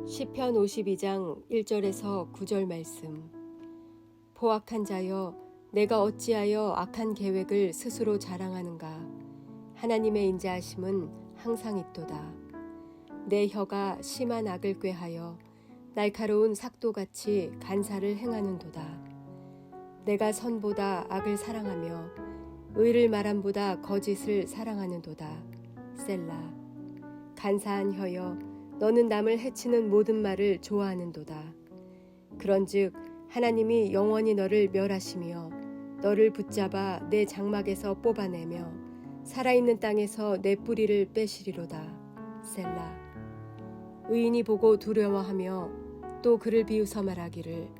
시편 52장 1절에서 9절 말씀. 포악한 자여, 내가 어찌하여 악한 계획을 스스로 자랑하는가. 하나님의 인자하심은 항상 있도다. 내 혀가 심한 악을 꾀하여 날카로운 삭도같이 간사를 행하는도다. 내가 선보다 악을 사랑하며 의를 말함보다 거짓을 사랑하는도다. 셀라. 간사한 혀여, 너는 남을 해치는 모든 말을 좋아하는도다. 그런즉 하나님이 영원히 너를 멸하시며 너를 붙잡아 내 장막에서 뽑아내며 살아있는 땅에서 내 뿌리를 빼시리로다. 셀라. 의인이 보고 두려워하며 또 그를 비웃어 말하기를,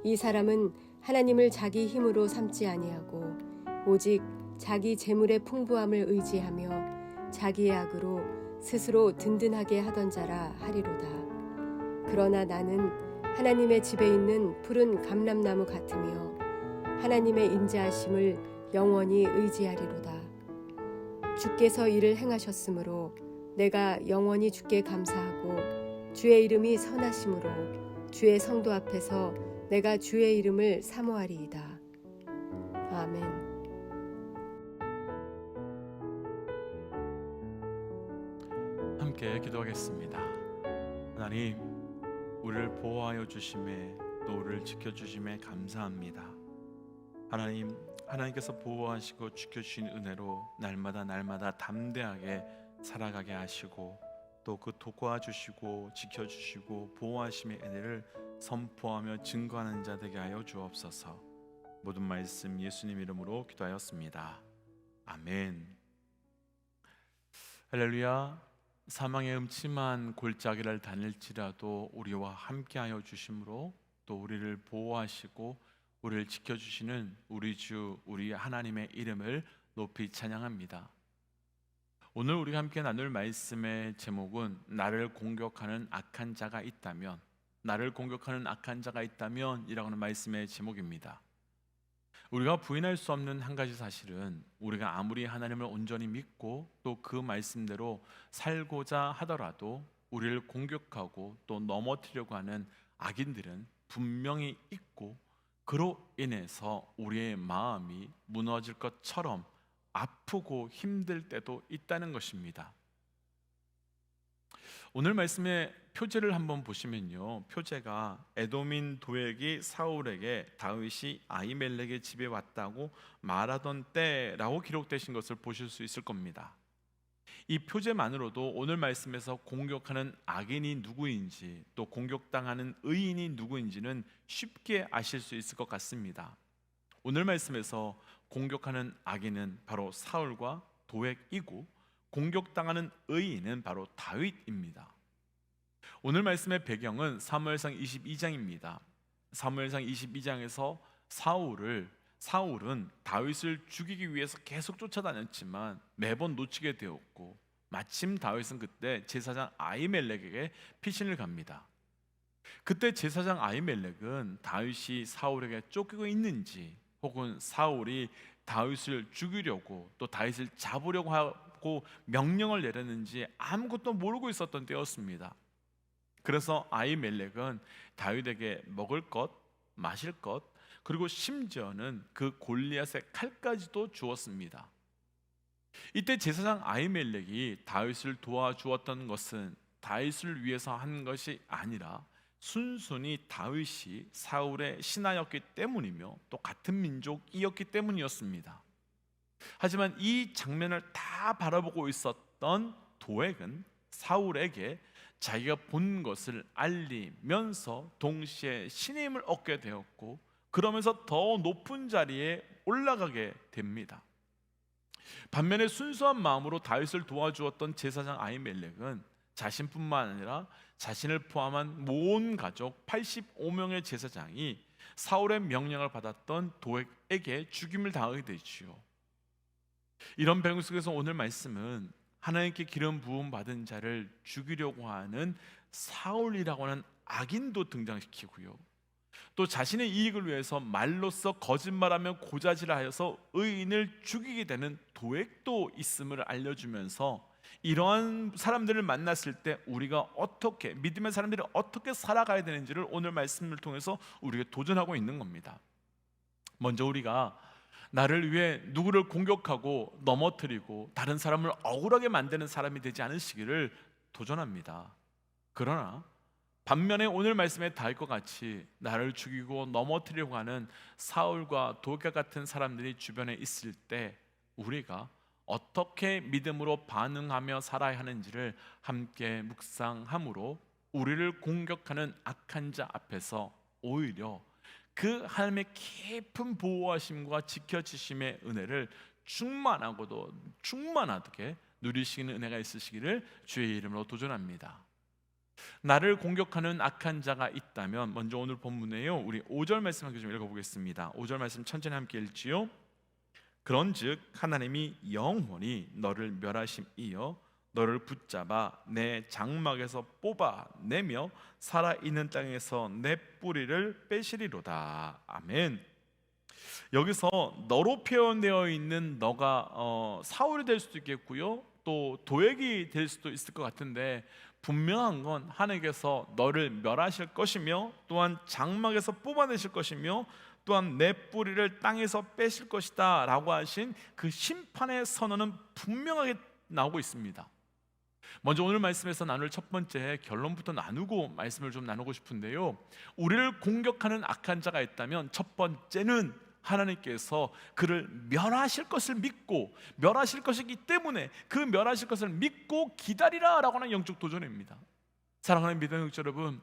이 사람은 하나님을 자기 힘으로 삼지 아니하고 오직 자기 재물의 풍부함을 의지하며 자기의 악으로 스스로 든든하게 하던 자라 하리로다. 그러나 나는 하나님의 집에 있는 푸른 감람나무 같으며 하나님의 인자하심을 영원히 의지하리로다. 주께서 이를 행하셨으므로 내가 영원히 주께 감사하고 주의 이름이 선하심으로 주의 성도 앞에서 내가 주의 이름을 사모하리이다. 아멘. 함께 기도하겠습니다. 하나님, 우리를 보호하여 주심에 또 우리를 지켜주심에 감사합니다. 하나님, 하나님께서 보호하시고 지켜주신 은혜로 날마다 담대하게 살아가게 하시고 또 그 도와주시고 지켜주시고 보호하심의 은혜를 선포하며 증거하는 자 되게 하여 주옵소서. 모든 말씀 예수님 이름으로 기도하였습니다. 아멘. 할렐루야. 사망의 음침한 골짜기를 다닐지라도 우리와 함께하여 주심으로 또 우리를 보호하시고 우리를 지켜주시는 우리 주 우리 하나님의 이름을 높이 찬양합니다. 오늘 우리가 함께 나눌 말씀의 제목은 나를 공격하는 악한 자가 있다면, 나를 공격하는 악한 자가 있다면 이라고 하는 말씀의 제목입니다. 우리가 부인할 수 없는 한 가지 사실은 우리가 아무리 하나님을 온전히 믿고 또 그 말씀대로 살고자 하더라도 우리를 공격하고 또 넘어뜨리려고 하는 악인들은 분명히 있고, 그로 인해서 우리의 마음이 무너질 것처럼 아프고 힘들 때도 있다는 것입니다. 오늘 말씀의 표제를 한번 보시면요, 표제가 에돔인 도액이 사울에게 다윗이 아히멜렉의 집에 왔다고 말하던 때라고 기록되신 것을 보실 수 있을 겁니다. 이 표제만으로도 오늘 말씀에서 공격하는 악인이 누구인지 또 공격당하는 의인이 누구인지는 쉽게 아실 수 있을 것 같습니다. 오늘 말씀에서 공격하는 악인은 바로 사울과 도액이고 공격당하는 의인은 바로 다윗입니다. 오늘 말씀의 배경은 사무엘상 22장입니다. 사무엘상 22장에서 사울은 다윗을 죽이기 위해서 계속 쫓아다녔지만 매번 놓치게 되었고, 마침 다윗은 그때 제사장 아히멜렉에게 피신을 갑니다. 그때 제사장 아히멜렉은 다윗이 사울에게 쫓기고 있는지 혹은 사울이 다윗을 죽이려고 또 다윗을 잡으려고 하고 명령을 내렸는지 아무것도 모르고 있었던 때였습니다. 그래서 아히멜렉은 다윗에게 먹을 것, 마실 것, 그리고 심지어는 그 골리앗의 칼까지도 주었습니다. 이때 제사장 아히멜렉이 다윗을 도와주었던 것은 다윗을 위해서 한 것이 아니라 순순히 다윗이 사울의 신하였기 때문이며 또 같은 민족이었기 때문이었습니다. 하지만 이 장면을 다 바라보고 있었던 도액은 사울에게 자기가 본 것을 알리면서 동시에 신의 힘을 얻게 되었고, 그러면서 더 높은 자리에 올라가게 됩니다. 반면에 순수한 마음으로 다윗을 도와주었던 제사장 아히멜렉은 자신뿐만 아니라 자신을 포함한 온 가족 85명의 제사장이 사울의 명령을 받았던 도액에게 죽임을 당하게 되지요. 이런 배경 속에서 오늘 말씀은 하나님께 기름 부음 받은 자를 죽이려고 하는 사울이라고 하는 악인도 등장시키고요, 또 자신의 이익을 위해서 말로써 거짓말하며 고자질하여서 의인을 죽이게 되는 도액도 있음을 알려주면서 이러한 사람들을 만났을 때 우리가 어떻게, 믿음의 사람들이 어떻게 살아가야 되는지를 오늘 말씀을 통해서 우리가 도전하고 있는 겁니다. 먼저 우리가 나를 위해 누구를 공격하고 넘어뜨리고 다른 사람을 억울하게 만드는 사람이 되지 않으시기를 도전합니다. 그러나 반면에 오늘 말씀에 다윗과 같이 나를 죽이고 넘어뜨리려고 하는 사울과 도끼 같은 사람들이 주변에 있을 때 우리가 어떻게 믿음으로 반응하며 살아야 하는지를 함께 묵상함으로 우리를 공격하는 악한 자 앞에서 오히려 그 하나님의 깊은 보호하심과 지켜주심의 은혜를 충만하고도 충만하게 누리시는 은혜가 있으시기를 주의 이름으로 도전합니다. 나를 공격하는 악한 자가 있다면 먼저 오늘 본문에요, 우리 5절 말씀 함께 좀 읽어보겠습니다. 5절 말씀 천천히 함께 읽지요. 그런즉 하나님이 영원히 너를 멸하심이여 너를 붙잡아 내 장막에서 뽑아내며 살아있는 땅에서 내 뿌리를 빼시리로다. 아멘. 여기서 너로 표현되어 있는 너가 사울이 될 수도 있겠고요, 또 도액이 될 수도 있을 것 같은데 분명한 건 하나님께서 너를 멸하실 것이며 또한 장막에서 뽑아내실 것이며 또한 내 뿌리를 땅에서 빼실 것이다 라고 하신 그 심판의 선언은 분명하게 나오고 있습니다. 먼저 오늘 말씀에서 나눌 첫 번째 결론부터 나누고 말씀을 좀 나누고 싶은데요, 우리를 공격하는 악한 자가 있다면 첫 번째는 하나님께서 그를 멸하실 것을 믿고, 멸하실 것이기 때문에 그 멸하실 것을 믿고 기다리라 라고 하는 영적 도전입니다. 사랑하는 믿음의 영적 여러분,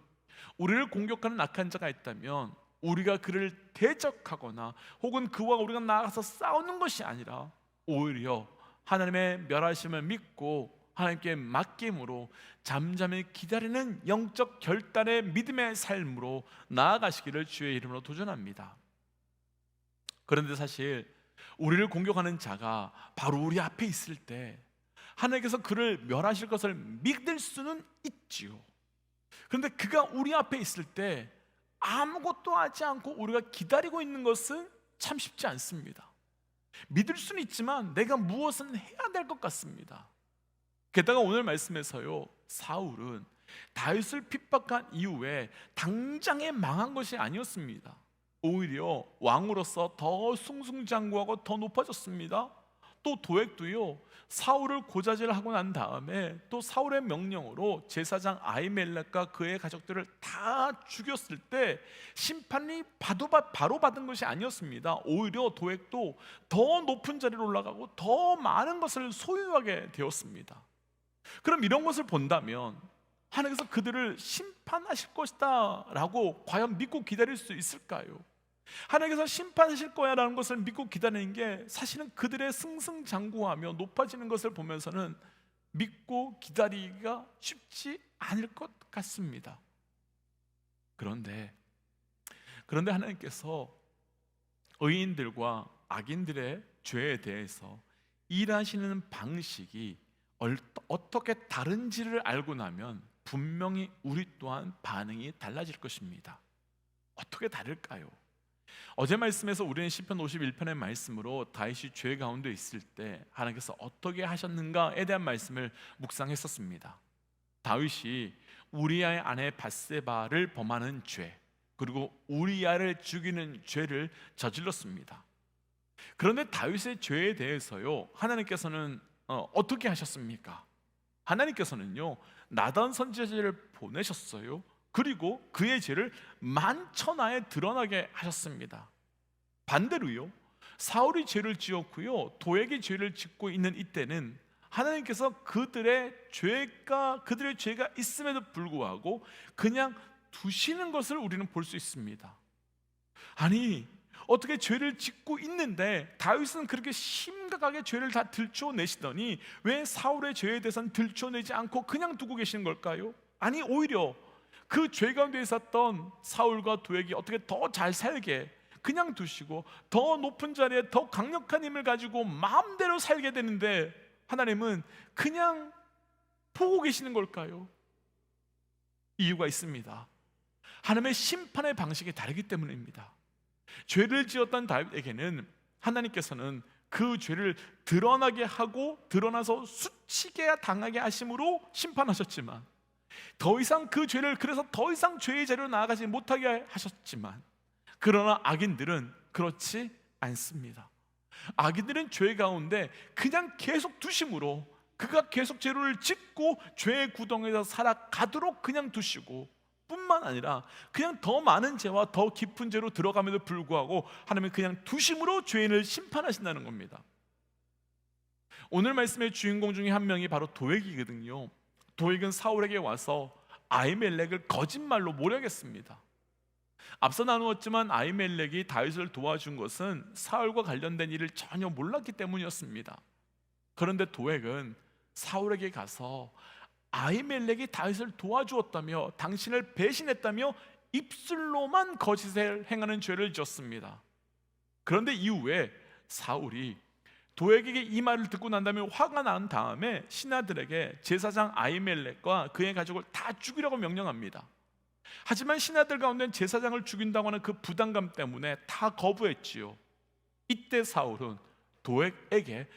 우리를 공격하는 악한 자가 있다면 우리가 그를 대적하거나 혹은 그와 우리가 나아가서 싸우는 것이 아니라 오히려 하나님의 멸하심을 믿고 하나님께 맡김으로 잠잠히 기다리는 영적 결단의 믿음의 삶으로 나아가시기를 주의 이름으로 도전합니다. 그런데 사실 우리를 공격하는 자가 바로 우리 앞에 있을 때 하나님께서 그를 멸하실 것을 믿을 수는 있지요. 그런데 그가 우리 앞에 있을 때 아무것도 하지 않고 우리가 기다리고 있는 것은 참 쉽지 않습니다. 믿을 수는 있지만 내가 무엇은 해야 될 것 같습니다. 게다가 오늘 말씀에서요, 사울은 다윗을 핍박한 이후에 당장에 망한 것이 아니었습니다. 오히려 왕으로서 더 승승장구하고 더 높아졌습니다. 또 도액도요, 사울을 고자질하고 난 다음에 또 사울의 명령으로 제사장 아히멜렉과 그의 가족들을 다 죽였을 때 심판이 바로 받은 것이 아니었습니다. 오히려 도액도 더 높은 자리로 올라가고 더 많은 것을 소유하게 되었습니다. 그럼 이런 것을 본다면 하나님께서 그들을 심판하실 것이다 라고 과연 믿고 기다릴 수 있을까요? 하나님께서 심판하실 거야 라는 것을 믿고 기다리는 게 사실은 그들의 승승장구하며 높아지는 것을 보면서는 믿고 기다리기가 쉽지 않을 것 같습니다. 그런데 하나님께서 의인들과 악인들의 죄에 대해서 일하시는 방식이 어떻게 다른지를 알고 나면 분명히 우리 또한 반응이 달라질 것입니다. 어떻게 다를까요? 어제 말씀에서 우리는 시편 51편의 말씀으로 다윗이 죄 가운데 있을 때 하나님께서 어떻게 하셨는가에 대한 말씀을 묵상했었습니다. 다윗이 우리아의 아내 밧세바를 범하는 죄, 그리고 우리아를 죽이는 죄를 저질렀습니다. 그런데 다윗의 죄에 대해서요, 하나님께서는 어떻게 하셨습니까? 하나님께서는요, 나단 선지자를 보내셨어요. 그리고 그의 죄를 만천하에 드러나게 하셨습니다. 반대로요, 사울이 죄를 지었고요, 도액이 죄를 짓고 있는 이때는 하나님께서 그들의 죄가 있음에도 불구하고 그냥 두시는 것을 우리는 볼 수 있습니다. 아니, 어떻게 죄를 짓고 있는데 다윗은 그렇게 심각하게 죄를 다 들춰내시더니 왜 사울의 죄에 대해서는 들춰내지 않고 그냥 두고 계시는 걸까요? 아니, 오히려 그 죄 가운데 있었던 사울과 도액이 어떻게 더 잘 살게 그냥 두시고 더 높은 자리에 더 강력한 힘을 가지고 마음대로 살게 되는데 하나님은 그냥 보고 계시는 걸까요? 이유가 있습니다. 하나님의 심판의 방식이 다르기 때문입니다. 죄를 지었던 다윗에게는 하나님께서는 그 죄를 드러나게 하고 드러나서 수치게 당하게 하심으로 심판하셨지만, 더 이상 그 죄를, 그래서 더 이상 죄의 자리로 나아가지 못하게 하셨지만, 그러나 악인들은 그렇지 않습니다. 악인들은 죄 가운데 그냥 계속 두심으로, 그가 계속 죄를 짓고 죄의 구덩이에서 살아가도록 그냥 두시고, 뿐만 아니라 그냥 더 많은 죄와 더 깊은 죄로 들어감에도 불구하고 하나님은 그냥 두심으로 죄인을 심판하신다는 겁니다. 오늘 말씀의 주인공 중에 한 명이 바로 도액이거든요. 도액은 사울에게 와서 아히멜렉을 거짓말로 모략했습니다. 앞서 나누었지만 아히멜렉이 다윗을 도와준 것은 사울과 관련된 일을 전혀 몰랐기 때문이었습니다. 그런데 도액은 사울에게 가서 아히멜렉이 다윗을 도와주었다며, 당신을 배신했다며 입술로만 거짓을 행하는 죄를 지었습니다. 그런데 이후에 사울이 도액에게 이 말을 듣고 난 다음에 화가 난 다음에 신하들에게 제사장 아히멜렉과 그의 가족을 다 죽이라고 명령합니다. 하지만 신하들 가운데 제사장을 죽인다고 하는 그 부담감 때문에 다 거부했지요. 이때 사울은 도액에게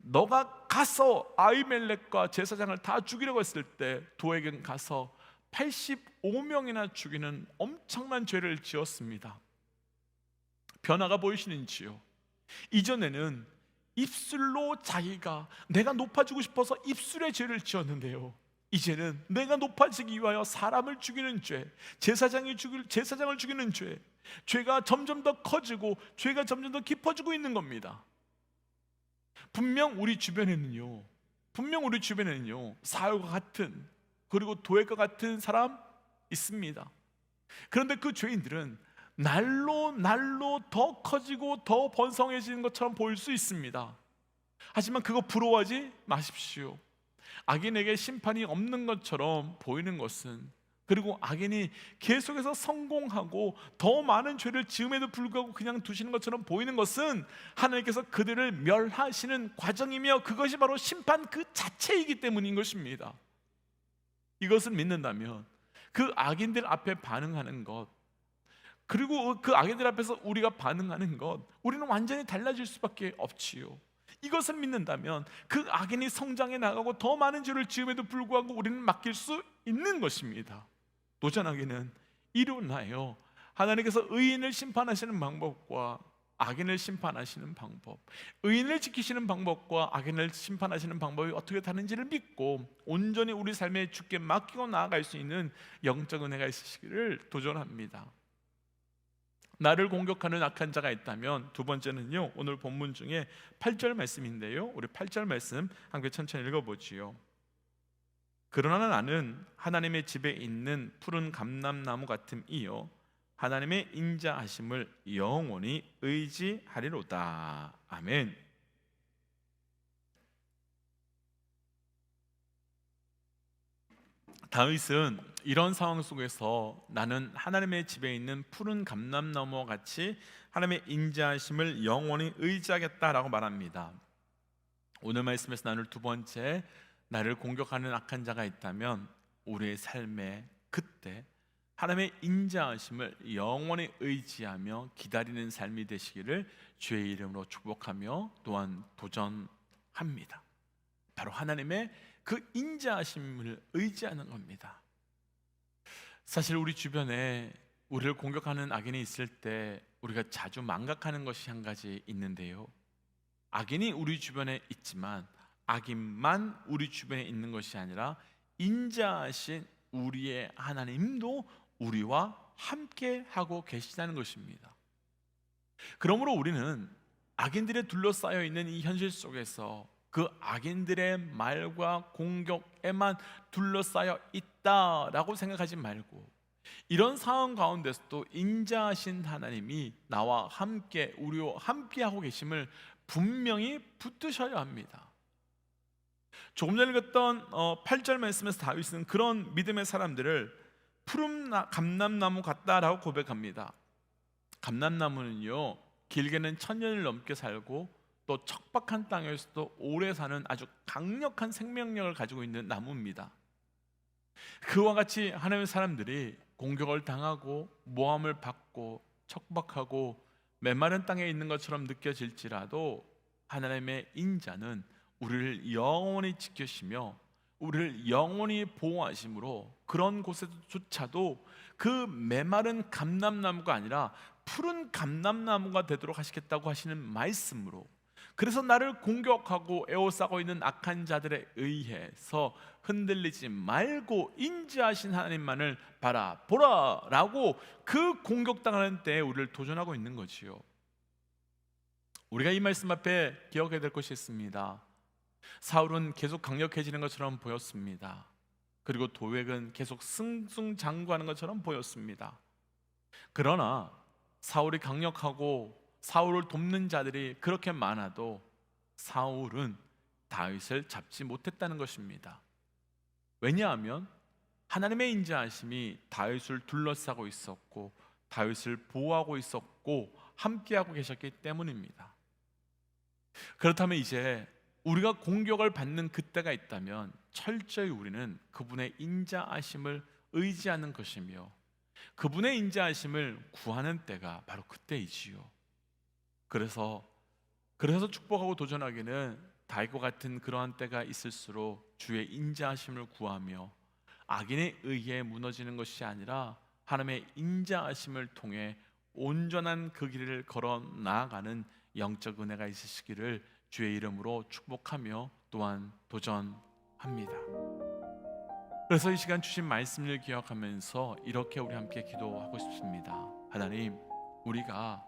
너가 가서 아히멜렉과 제사장을 다 죽이려고 했을 때 도액은 가서 85명이나 죽이는 엄청난 죄를 지었습니다. 변화가 보이시는지요? 이전에는 입술로 자기가 내가 높아지고 싶어서 입술의 죄를 지었는데요, 이제는 내가 높아지기 위하여 사람을 죽이는 죄, 제사장을 죽이는 죄, 죄가 점점 더 커지고 죄가 점점 더 깊어지고 있는 겁니다. 분명 우리 주변에는요 사울과 같은, 그리고 도액과 같은 사람 있습니다. 그런데 그 죄인들은 날로 더 커지고 더 번성해지는 것처럼 보일 수 있습니다. 하지만 그거 부러워하지 마십시오. 악인에게 심판이 없는 것처럼 보이는 것은, 그리고 악인이 계속해서 성공하고 더 많은 죄를 지음에도 불구하고 그냥 두시는 것처럼 보이는 것은 하나님께서 그들을 멸하시는 과정이며, 그것이 바로 심판 그 자체이기 때문인 것입니다. 이것을 믿는다면 그 악인들 앞에 반응하는 것, 그리고 그 악인들 앞에서 우리가 반응하는 것, 우리는 완전히 달라질 수밖에 없지요. 이것을 믿는다면 그 악인이 성장해 나가고 더 많은 죄를 지음에도 불구하고 우리는 맡길 수 있는 것입니다. 도전하기는 이루나요? 하나님께서 의인을 심판하시는 방법과 악인을 심판하시는 방법, 의인을 지키시는 방법과 악인을 심판하시는 방법이 어떻게 다른지를 믿고 온전히 우리 삶에 주께 맡기고 나아갈 수 있는 영적 은혜가 있으시기를 도전합니다. 나를 공격하는 악한 자가 있다면, 두 번째는요, 오늘 본문 중에 8절 말씀인데요, 우리 8절 말씀 함께 천천히 읽어보지요. 그러나 나는 하나님의 집에 있는 푸른 감람나무 같음이요 하나님의 인자하심을 영원히 의지하리로다. 아멘. 다윗은 이런 상황 속에서 나는 하나님의 집에 있는 푸른 감람나무와 같이 하나님의 인자하심을 영원히 의지하겠다라고 말합니다. 오늘 말씀에서 나눌 두 번째, 나를 공격하는 악한 자가 있다면 우리의 삶에 그때 하나님의 인자하심을 영원히 의지하며 기다리는 삶이 되시기를 주의 이름으로 축복하며 또한 도전합니다. 바로 하나님의 그 인자하심을 의지하는 겁니다. 사실 우리 주변에 우리를 공격하는 악인이 있을 때 우리가 자주 망각하는 것이 한 가지 있는데요, 악인이 우리 주변에 있지만 악인만 우리 주변에 있는 것이 아니라 인자하신 우리의 하나님도 우리와 함께 하고 계시다는 것입니다. 그러므로 우리는 악인들에 둘러싸여 있는 이 현실 속에서 그 악인들의 말과 공격에만 둘러싸여 있다라고 생각하지 말고, 이런 상황 가운데서도 인자하신 하나님이 나와 함께, 우리와 함께 하고 계심을 분명히 붙드셔야 합니다. 조금 전에 읽었던 8절 말씀에서 다윗은 그런 믿음의 사람들을 푸른 감람나무 같다라고 고백합니다. 감람나무는요, 길게는 1000년을 넘게 살고 또 척박한 땅에서도 오래 사는 아주 강력한 생명력을 가지고 있는 나무입니다. 그와 같이 하나님의 사람들이 공격을 당하고 모함을 받고 척박하고 메마른 땅에 있는 것처럼 느껴질지라도 하나님의 인자는 우리를 영원히 지키시며 우리를 영원히 보호하심으로 그런 곳에조차도 그 메마른 감람나무가 아니라 푸른 감람나무가 되도록 하시겠다고 하시는 말씀으로, 그래서 나를 공격하고 에워싸고 있는 악한 자들에 의해서 흔들리지 말고 인자하신 하나님만을 바라보라 라고 그 공격당하는 때에 우리를 도전하고 있는 거지요. 우리가 이 말씀 앞에 기억해야 될 것이 있습니다. 사울은 계속 강력해지는 것처럼 보였습니다. 그리고 도액은 계속 승승장구하는 것처럼 보였습니다. 그러나 사울이 강력하고 사울을 돕는 자들이 그렇게 많아도 사울은 다윗을 잡지 못했다는 것입니다. 왜냐하면 하나님의 인자하심이 다윗을 둘러싸고 있었고 다윗을 보호하고 있었고 함께하고 계셨기 때문입니다. 그렇다면 이제 우리가 공격을 받는 그때가 있다면 철저히 우리는 그분의 인자하심을 의지하는 것이며 그분의 인자하심을 구하는 때가 바로 그때이지요. 그래서 축복하고 도전하기는 다윗과 같은 그러한 때가 있을수록 주의 인자하심을 구하며 악인에 의해 무너지는 것이 아니라 하나님의 인자하심을 통해 온전한 그 길을 걸어 나아가는 영적 은혜가 있으시기를 주의 이름으로 축복하며 또한 도전합니다. 그래서 이 시간 주신 말씀을 기억하면서 이렇게 우리 함께 기도하고 싶습니다. 하나님, 우리가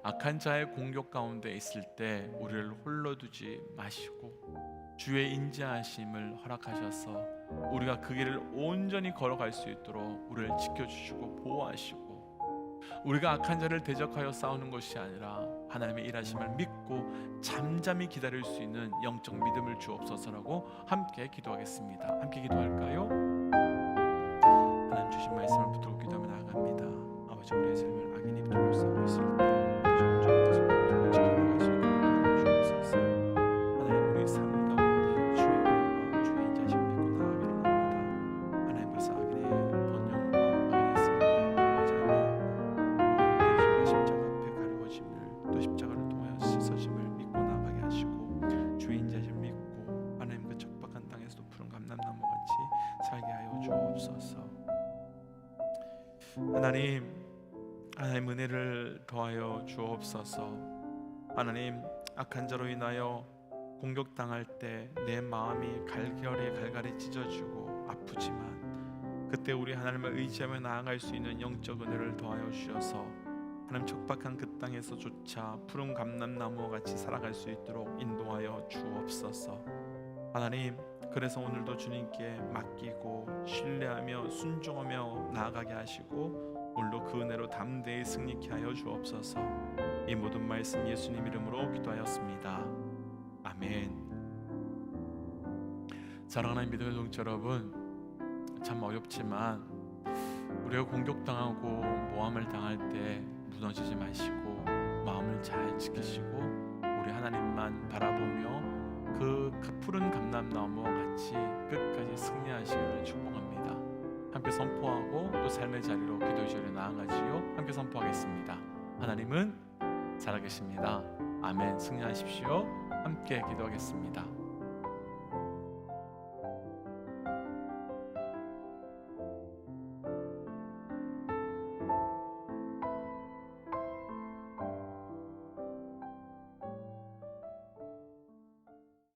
악한 자의 공격 가운데 있을 때 우리를 홀로 두지 마시고 주의 인자하심을 허락하셔서 우리가 그 길을 온전히 걸어갈 수 있도록 우리를 지켜주시고 보호하시고, 우리가 악한 자를 대적하여 싸우는 것이 아니라 하나님의 일하심을 믿고 잠잠히 기다릴 수 있는 영적 믿음을 주옵소서라고 함께 기도하겠습니다. 함께 기도할까요? 하나님 주신 말씀을 붙들고 기도하며 나아갑니다. 아버지, 우리의 삶을 악인이 둘러싸고 있을 때 하나님 은혜를 더하여 주옵소서. 하나님, 악한 자로 인하여 공격당할 때 내 마음이 갈갈이 찢어지고 아프지만 그때 우리 하나님을 의지하며 나아갈 수 있는 영적 은혜를 더하여 주셔서 하나님 척박한 그 땅에서조차 푸른 감람나무와 같이 살아갈 수 있도록 인도하여 주옵소서. 하나님, 그래서 오늘도 주님께 맡기고 신뢰하며 순종하며 나아가게 하시고 오늘도 그 은혜로 담대히 승리케 하여 주옵소서. 이 모든 말씀 예수님 이름으로 기도하였습니다. 아멘. 사랑하는 믿음의 동지 여러분, 참 어렵지만 우리가 공격당하고 모함을 당할 때 무너지지 마시고 마음을 잘 지키시고 우리 하나님만 바라보며 그 푸른 감람나무와 같이 끝까지 승리하시기를 축복합니다. 함께 선포하고 또 삶의 자리로 기도의 자리에 나아가지요. 함께 선포하겠습니다. 하나님은 살아계십니다. 아멘. 승리하십시오. 함께 기도하겠습니다.